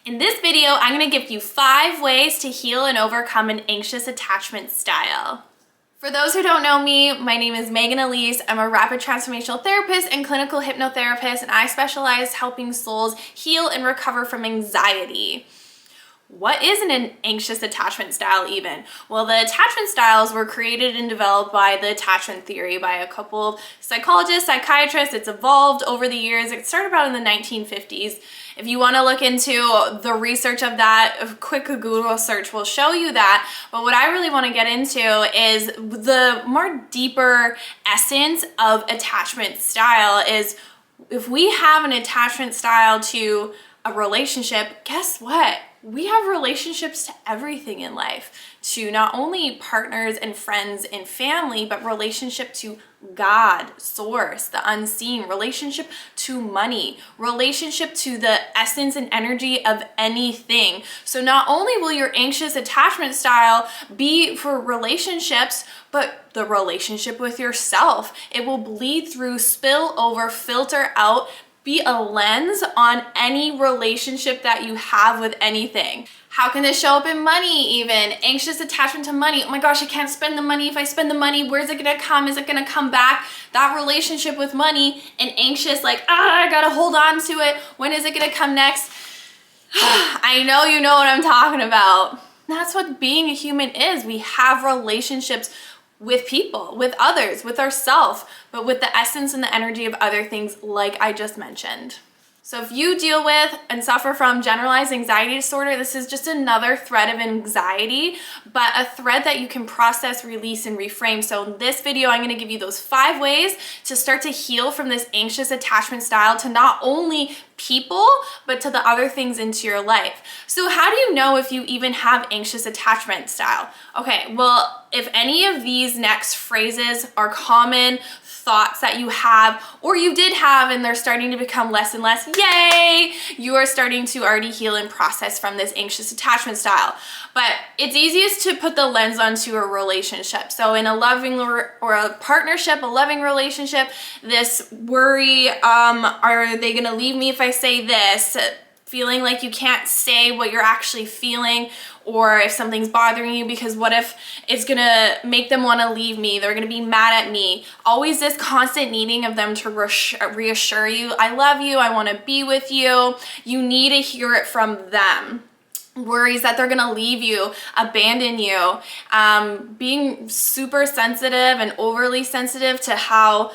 In this video, I'm going to give you 5 ways to heal and overcome an anxious attachment style. For those who don't know me, my name is Maegan Aleece. I'm a rapid transformational therapist and clinical hypnotherapist, and I specialize helping souls heal and recover from anxiety. What is an anxious attachment style even? Well, the attachment styles were created and developed by the attachment theory by a couple of psychologists, psychiatrists. It's evolved over the years. It started about in the 1950s. If you want to look into the research of that, a quick Google search will show you that. But what I really want to get into is the more deeper essence of attachment style is if we have an attachment style to a relationship, guess what? We have relationships to everything in life, to not only partners and friends and family, but relationship to God, source, the unseen, relationship to money, relationship to the essence and energy of anything. So not only will your anxious attachment style be for relationships, but the relationship with yourself. It will bleed through, spill over, filter out, be a lens on any relationship that you have with anything. How can this show up in money even? Anxious attachment to money. Oh my gosh, I can't spend the money. If I spend the money, where's it gonna come? Is it gonna come back? That relationship with money and anxious, like, I gotta hold on to it. When is it gonna come next? I know you know what I'm talking about. That's what being a human is. We have relationships with people, with others, with ourselves, but with the essence and the energy of other things like I just mentioned. So if you deal with and suffer from generalized anxiety disorder, this is just another thread of anxiety, but a thread that you can process, release, and reframe. So in this video, I'm gonna give you those 5 ways to start to heal from this anxious attachment style to not only people, but to the other things into your life. So how do you know if you even have anxious attachment style? Okay, well, if any of these next phrases are common thoughts that you have or you did have and they're starting to become less and less, yay, you are starting to already heal and process from this anxious attachment style. But it's easiest to put the lens onto a relationship. So in a loving or a partnership, a loving relationship, this worry, are they gonna leave me if I say this? Feeling like you can't say what you're actually feeling, or if something's bothering you, because what if it's gonna make them want to leave me? They're gonna be mad at me. Always this constant needing of them to reassure you, I love you, I want to be with you. You need to hear it from them. Worries that they're gonna leave you, abandon you, being super sensitive and overly sensitive to how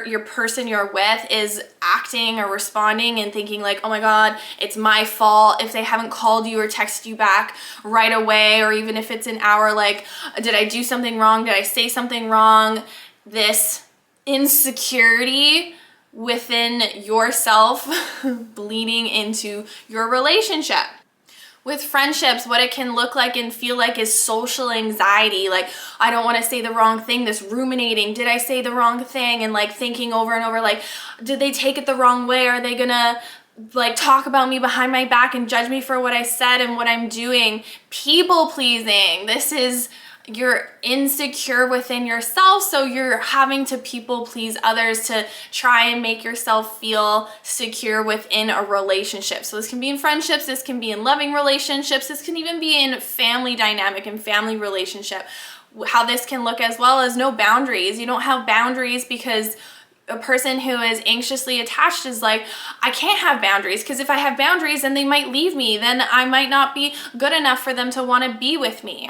your person you're with is acting or responding, and thinking like, oh my god, it's my fault if they haven't called you or texted you back right away, or even if it's an hour, like, did I do something wrong? Did I say something wrong? This insecurity within yourself bleeding into your relationship. With friendships, what it can look like and feel like is social anxiety. Like, I don't want to say the wrong thing, this ruminating, did I say the wrong thing? And like thinking over and over, like, did they take it the wrong way? Are they gonna like talk about me behind my back and judge me for what I said and what I'm doing? People pleasing. This is, you're insecure within yourself, so you're having to people please others to try and make yourself feel secure within a relationship. So this can be in friendships, this can be in loving relationships, this can even be in family dynamic and family relationship. How this can look as well as no boundaries. You don't have boundaries because a person who is anxiously attached is like, I can't have boundaries, because if I have boundaries, then they might leave me. Then I might not be good enough for them to want to be with me.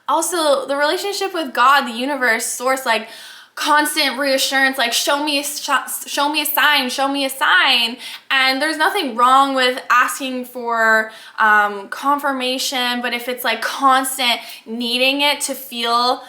Also, the relationship with God, the universe, source, like constant reassurance, like show me a sign, show me a sign. And there's nothing wrong with asking for confirmation, but if it's like constant needing it to feel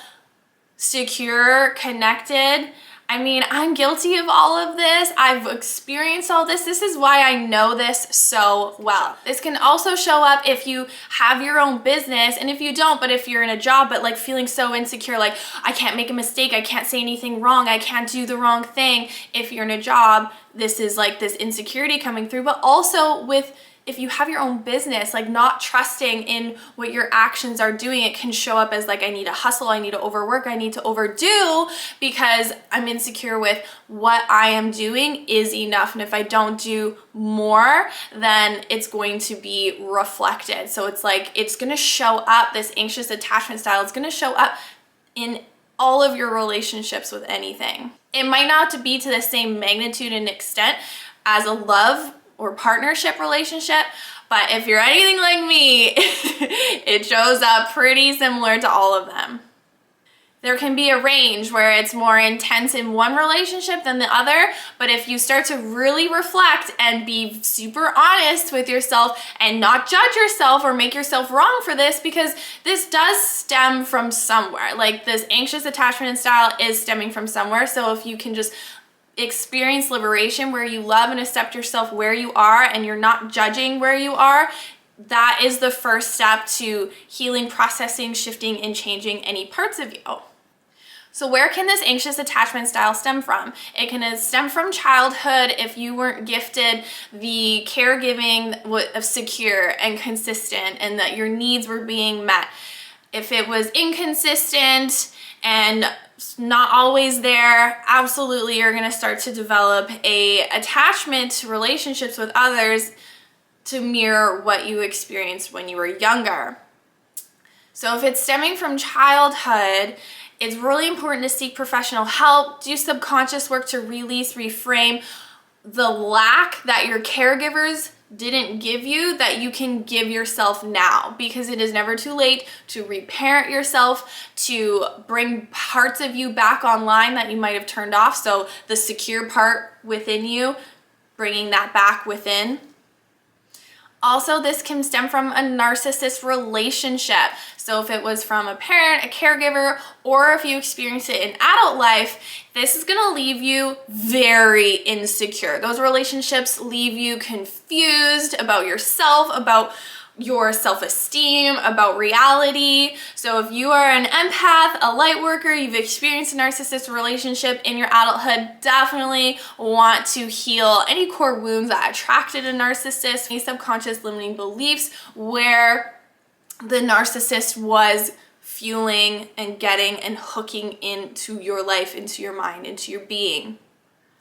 secure, connected, I mean, I'm guilty of all of this. I've experienced all this. This is why I know this so well. This can also show up if you have your own business, and if you don't, but if you're in a job, but like feeling so insecure, like I can't make a mistake, I can't say anything wrong, I can't do the wrong thing. If you're in a job, this is like this insecurity coming through, but also with if you have your own business, like not trusting in what your actions are doing, it can show up as like, I need to hustle, I need to overwork, I need to overdo because I'm insecure with what I am doing is enough. And if I don't do more, then it's going to be reflected. So it's like, it's going to show up, this anxious attachment style, it's going to show up in all of your relationships with anything. It might not be to the same magnitude and extent as a love or partnership relationship, but if you're anything like me, it shows up pretty similar to all of them. There can be a range where it's more intense in one relationship than the other, but if you start to really reflect and be super honest with yourself and not judge yourself or make yourself wrong for this, because this does stem from somewhere. Like this anxious attachment style is stemming from somewhere. So if you can just experience liberation where you love and accept yourself where you are and you're not judging where you are, that is the first step to healing, processing, shifting, and changing any parts of you. So where can this anxious attachment style stem from? It can stem from childhood if you weren't gifted the caregiving of secure and consistent and that your needs were being met. If it was inconsistent and not always there, absolutely you're gonna start to develop a attachment to relationships with others to mirror what you experienced when you were younger. So if it's stemming from childhood, it's really important to seek professional help, do subconscious work to release, reframe the lack that your caregivers didn't give you that you can give yourself now, because it is never too late to reparent yourself, to bring parts of you back online that you might have turned off. So the secure part within you, bringing that back within. Also, this can stem from a narcissist relationship. So if it was from a parent, a caregiver, or if you experience it in adult life, this is gonna leave you very insecure. Those relationships leave you confused about yourself, about your self-esteem, about reality. So if you are an empath, a light worker, you've experienced a narcissist relationship in your adulthood, definitely want to heal any core wounds that attracted a narcissist, any subconscious limiting beliefs where the narcissist was fueling and getting and hooking into your life, into your mind, into your being.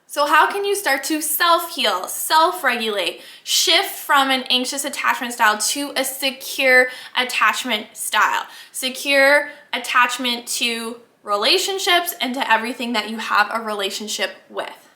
So how can you start to self-heal, self-regulate, shift from an anxious attachment style to a secure attachment style? Secure attachment to relationships and to everything that you have a relationship with.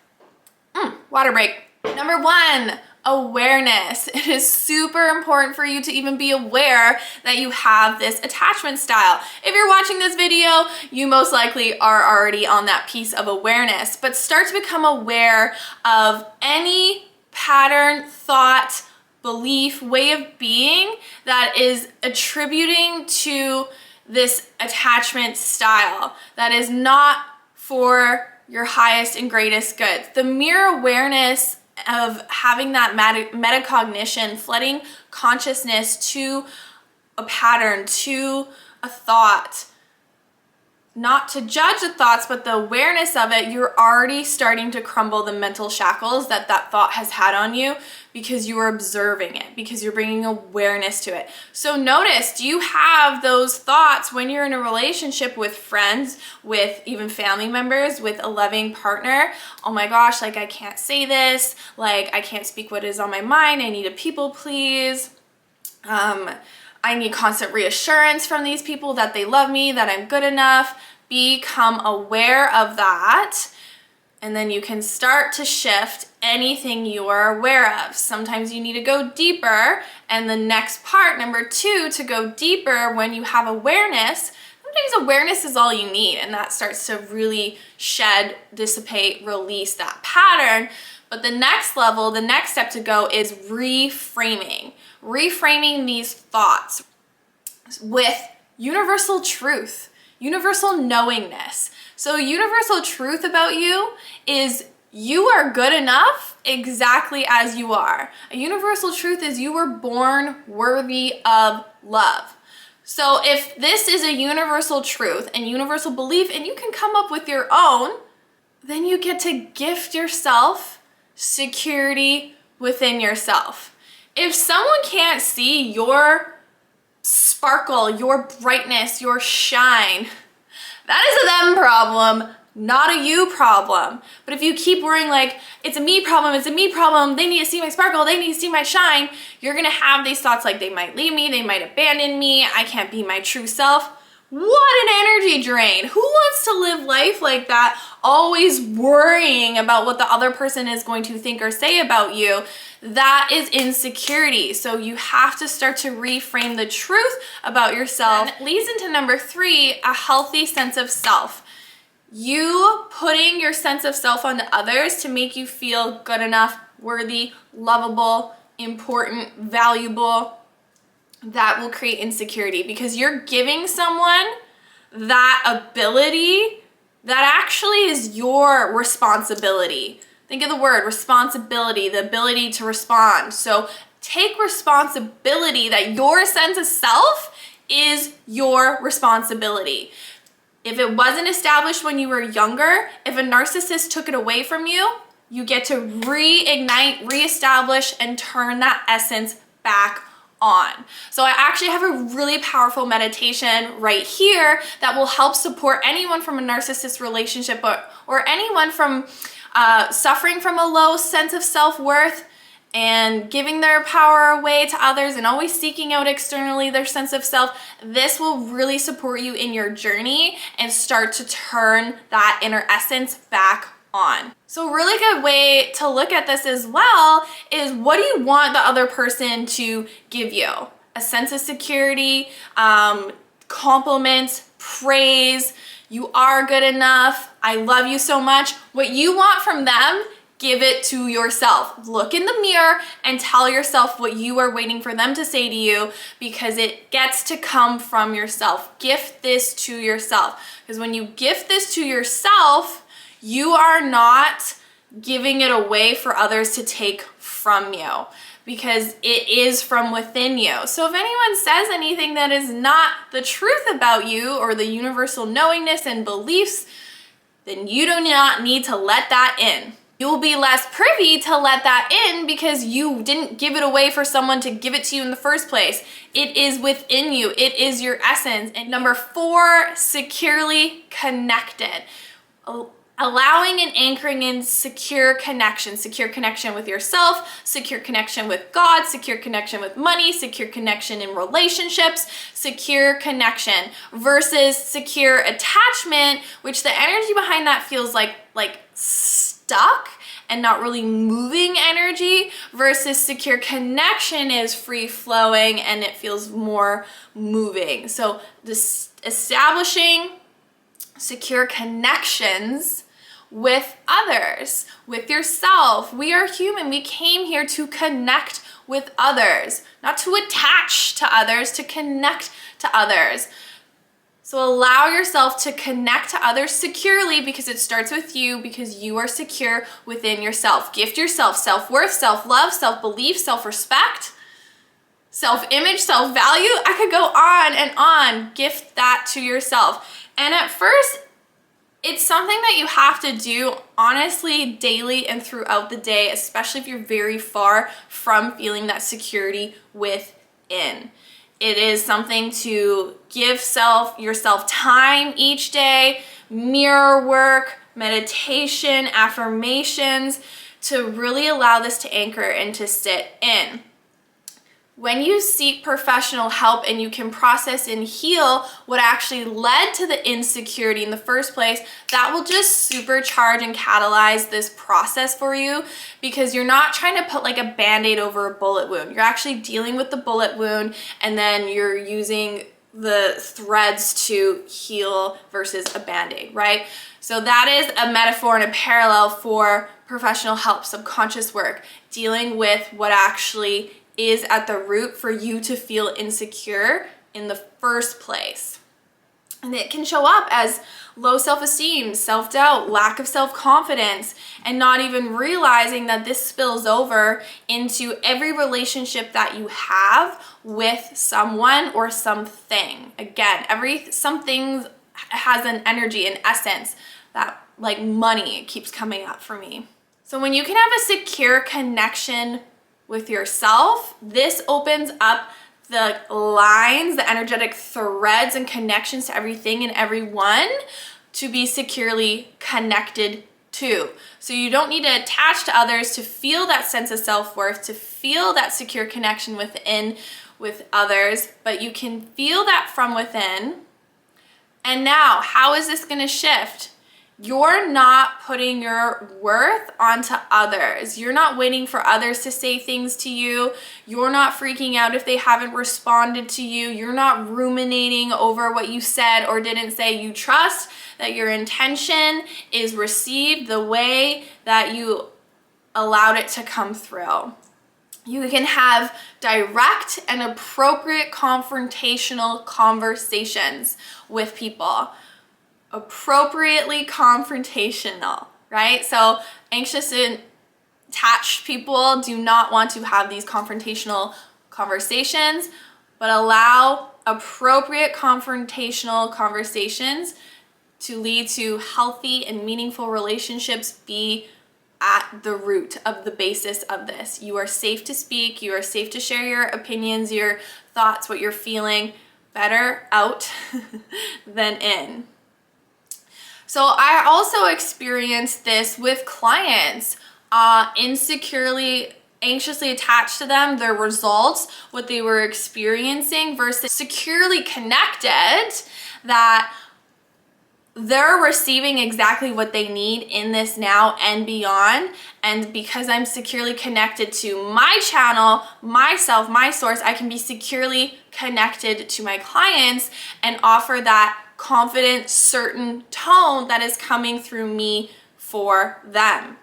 Water break. Number 1, awareness. It is super important for you to even be aware that you have this attachment style. If you're watching this video, you most likely are already on that piece of awareness, but start to become aware of any pattern, thought, belief, way of being that is attributing to this attachment style that is not for your highest and greatest good. The mere awareness of having that metacognition, flooding consciousness to a pattern, to a thought, not to judge the thoughts, but the awareness of it, you're already starting to crumble the mental shackles that that thought has had on you because you are observing it, because you're bringing awareness to it. So notice, do you have those thoughts when you're in a relationship with friends, with even family members, with a loving partner? Oh my gosh, like I can't say this, like I can't speak what is on my mind, I need to people please. I need constant reassurance from these people that they love me, that I'm good enough. Become aware of that, and then you can start to shift anything you are aware of. Sometimes you need to go deeper, and the next part, number 2, to go deeper when you have awareness, sometimes awareness is all you need, and that starts to really shed, dissipate, release that pattern. But the next level, the next step to go is reframing. Reframing these thoughts with universal truth, universal knowingness. So universal truth about you is you are good enough exactly as you are. A universal truth is you were born worthy of love. So if this is a universal truth and universal belief, and you can come up with your own, then you get to gift yourself security within yourself. If someone can't see your sparkle, your brightness, your shine, that is a them problem, not a you problem. But if you keep worrying like, it's a me problem, it's a me problem, they need to see my sparkle, they need to see my shine, you're gonna have these thoughts like they might leave me, they might abandon me, I can't be my true self. What an energy drain. Who wants to live life like that, always worrying about what the other person is going to think or say about you? That is insecurity. So you have to start to reframe the truth about yourself. And it leads into number 3, a healthy sense of self. You putting your sense of self onto others to make you feel good enough, worthy, lovable, important, valuable, that will create insecurity because you're giving someone that ability that actually is your responsibility. Think of the word responsibility, the ability to respond. So take responsibility that your sense of self is your responsibility. If it wasn't established when you were younger, if a narcissist took it away from you, you get to reignite, reestablish, and turn that essence back on. So I actually have a really powerful meditation right here that will help support anyone from a narcissist relationship or anyone from suffering from a low sense of self-worth and giving their power away to others and always seeking out externally their sense of self. This will really support you in your journey and start to turn that inner essence back on. So a really good way to look at this as well is, what do you want the other person to give you? A sense of security, compliments, praise, you are good enough, I love you so much. What you want from them, give it to yourself. Look in the mirror and tell yourself what you are waiting for them to say to you, because it gets to come from yourself. Gift this to yourself. Because when you gift this to yourself, you are not giving it away for others to take from you, because it is from within you. So if anyone says anything that is not the truth about you or the universal knowingness and beliefs, then you do not need to let that in. You will be less privy to let that in because you didn't give it away for someone to give it to you in the first place. It is within you. It is your essence. And number 4, securely connected. Allowing and anchoring in secure connection with yourself, secure connection with God, secure connection with money, secure connection in relationships, secure connection versus secure attachment, which the energy behind that feels like stuck and not really moving energy, versus secure connection is free flowing and it feels more moving. So this establishing secure connections with others, with yourself. We are human. We came here to connect with others, not to attach to others, to connect to others. So allow yourself to connect to others securely, because it starts with you, because you are secure within yourself. Gift yourself self-worth, self-love, self-belief, self-respect, self-image, self-value. I could go on and on. Gift that to yourself. And at first, it's something that you have to do honestly daily and throughout the day, especially if you're very far from feeling that security within. It is something to give yourself time each day, mirror work, meditation, affirmations, to really allow this to anchor and to sit in. When you seek professional help and you can process and heal what actually led to the insecurity in the first place, that will just supercharge and catalyze this process for you, because you're not trying to put like a band-aid over a bullet wound. You're actually dealing with the bullet wound, and then you're using the threads to heal versus a band-aid, right? So that is a metaphor and a parallel for professional help, subconscious work, dealing with what actually is at the root for you to feel insecure in the first place. And it can show up as low self-esteem, self-doubt, lack of self-confidence, and not even realizing that this spills over into every relationship that you have with someone or something. Again, something has an energy, an essence, that like money keeps coming up for me. So when you can have a secure connection with yourself, this opens up the lines, the energetic threads and connections to everything and everyone to be securely connected to. So you don't need to attach to others to feel that sense of self-worth, to feel that secure connection within with others, but you can feel that from within. And now, how is this going to shift? You're not putting your worth onto others. You're not waiting for others to say things to you. You're not freaking out if they haven't responded to you. You're not ruminating over what you said or didn't say. You trust that your intention is received the way that you allowed it to come through. You can have direct and appropriate confrontational conversations with people. Appropriately confrontational, right? So anxious and attached people do not want to have these confrontational conversations, but allow appropriate confrontational conversations to lead to healthy and meaningful relationships be at the root of the basis of this. You are safe to speak, you are safe to share your opinions, your thoughts, what you're feeling. Better out than in. So I also experienced this with clients, insecurely, anxiously attached to them, their results, what they were experiencing, versus securely connected, that they're receiving exactly what they need in this now and beyond. And because I'm securely connected to my channel, myself, my source, I can be securely connected to my clients and offer that confident, certain tone that is coming through me for them.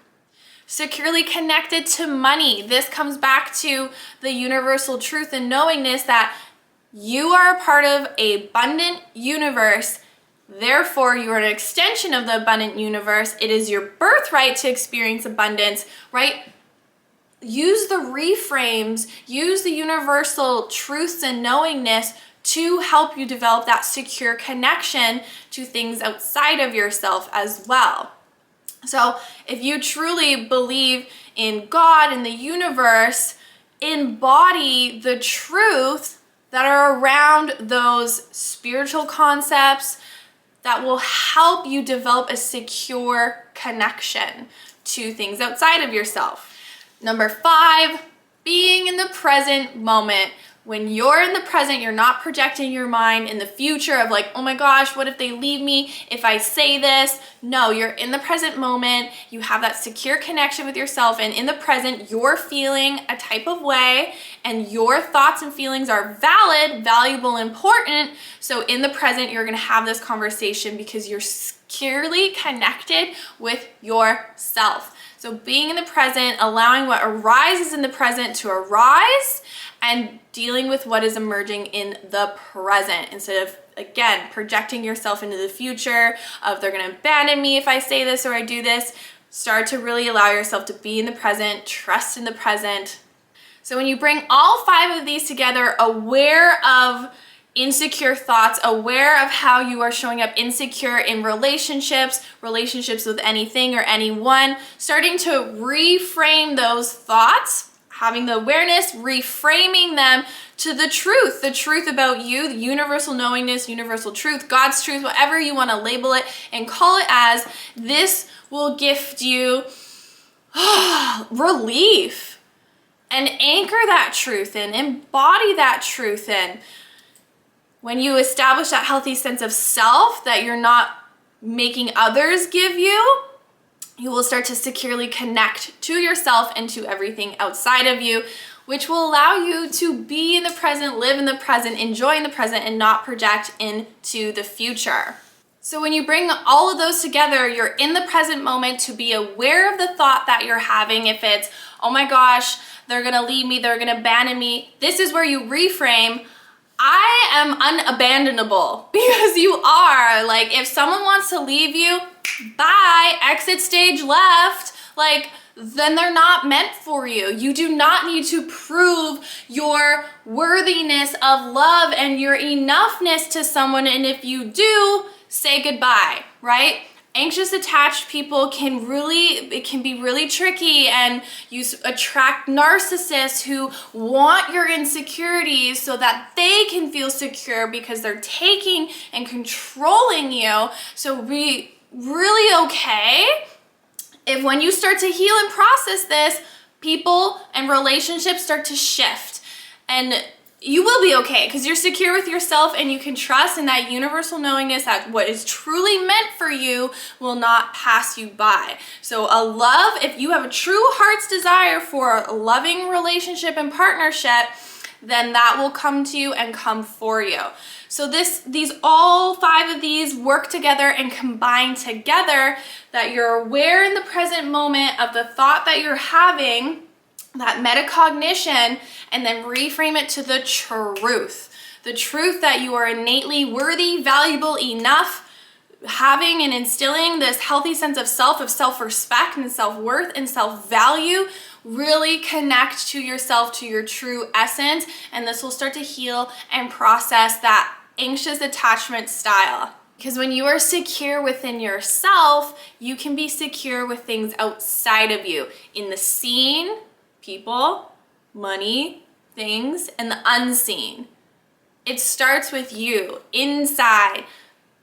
Securely connected to money. This comes back to the universal truth and knowingness that you are a part of an abundant universe. Therefore, you are an extension of the abundant universe. It is your birthright to experience abundance, right? Use the reframes, use the universal truths and knowingness to help you develop that secure connection to things outside of yourself as well. So if you truly believe in God, in the universe, embody the truth that are around those spiritual concepts that will help you develop a secure connection to things outside of yourself. Number 5, being in the present moment. When you're in the present, you're not projecting your mind in the future of like, oh my gosh, what if they leave me if I say this? No, you're in the present moment. You have that secure connection with yourself, and in the present, you're feeling a type of way, and your thoughts and feelings are valid, valuable, important. So in the present, you're gonna have this conversation because you're securely connected with yourself. So being in the present, allowing what arises in the present to arise, and dealing with what is emerging in the present instead of, again, projecting yourself into the future of they're gonna abandon me if I say this or I do this. Start to really allow yourself to be in the present, trust in the present. So when you bring all 5 of these together, aware of insecure thoughts, aware of how you are showing up insecure in relationships with anything or anyone, starting to reframe those thoughts, having the awareness, reframing them to the truth about you, the universal knowingness, universal truth, God's truth, whatever you want to label it and call it as. This will gift you relief, and anchor that truth in, embody that truth in. When you establish that healthy sense of self that you're not making others give you, you will start to securely connect to yourself and to everything outside of you, which will allow you to be in the present, live in the present, enjoy in the present, and not project into the future. So when you bring all of those together, you're in the present moment to be aware of the thought that you're having. If it's, oh my gosh, they're gonna leave me, they're gonna abandon me, this is where you reframe, I am unabandonable, because you are. Like, if someone wants to leave you, bye, exit stage left, like, then they're not meant for you. You do not need to prove your worthiness of love and your enoughness to someone, and if you do, say goodbye, right? Anxious attached people it can be really tricky, and you attract narcissists who want your insecurities so that they can feel secure because they're taking and controlling you. So be really okay if when you start to heal and process this, people and relationships start to shift. And you will be okay because you're secure with yourself, and you can trust in that universal knowingness that what is truly meant for you will not pass you by. So if you have a true heart's desire for a loving relationship and partnership, then that will come to you and come for you. So all 5 of these work together and combine together, that you're aware in the present moment of the thought that you're having, that metacognition, and then reframe it to the truth. The truth that you are innately worthy, valuable enough, having and instilling this healthy sense of self-respect and self-worth and self-value. Really connect to yourself, to your true essence, and this will start to heal and process that anxious attachment style. Because when you are secure within yourself, you can be secure with things outside of you, in the seen, people, money, things, and the unseen. It starts with you, inside,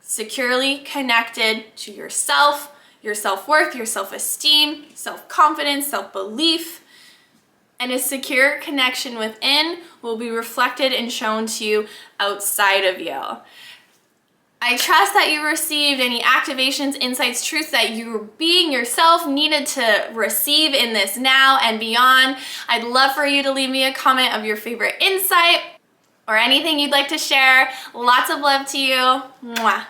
securely connected to yourself, your self-worth, your self-esteem, self-confidence, self-belief. And a secure connection within will be reflected and shown to you outside of you. I trust that you received any activations, insights, truths that you being yourself needed to receive in this now and beyond. I'd love for you to leave me a comment of your favorite insight or anything you'd like to share. Lots of love to you. Mwah.